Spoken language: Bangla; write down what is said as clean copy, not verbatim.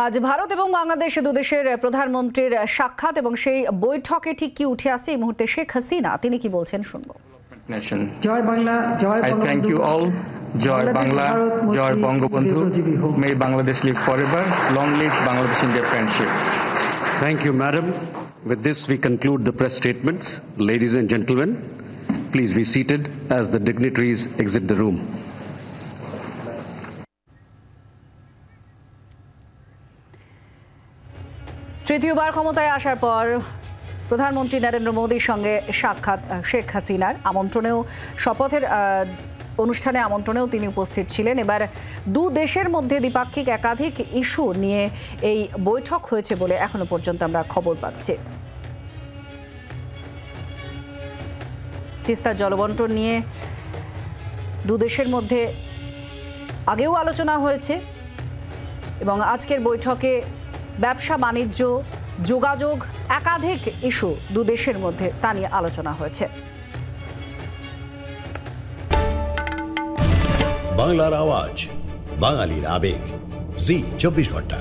আজ ভারত এবং বাংলাদেশ দুদেশের প্রধানমন্ত্রীর সাক্ষাৎ এবং সেই বৈঠকে ঠিক কি উঠে আসে এই মুহূর্তে শেখ হাসিনা তিনি কি বলছেন শুনবো। জয় বাংলা, জয় I thank you all. Joy Bangla, Joy Bangabandhu. May Bangladesh live forever. Long live Bangladesh-India friendship. Thank you, Madam. With this, we conclude the press statements. Ladies and gentlemen, please be seated as the dignitaries exit the room. তৃতীয়বার ক্ষমতায় আসার পর প্রধানমন্ত্রী নরেন্দ্র মোদীর সঙ্গে সাক্ষাৎ শেখ হাসিনার আমন্ত্রণেও শপথের অনুষ্ঠানে আমন্ত্রণেও তিনি উপস্থিত ছিলেন। এবার দু দেশের মধ্যে দ্বিপাক্ষিক একাধিক ইস্যু নিয়ে এই বৈঠক হয়েছে বলে এখনো পর্যন্ত আমরা খবর পাচ্ছি। তিস্তার জলবন্টন নিয়ে দু দেশের মধ্যে আগেও আলোচনা হয়েছে এবং আজকের বৈঠকে ব্যবসা বাণিজ্য যোগাযোগ একাধিক ইস্যু দু দেশের মধ্যে তা নিয়ে আলোচনা হয়েছে। বাংলার আওয়াজ, বাঙালির আবেগ, জি 24 ঘন্টা।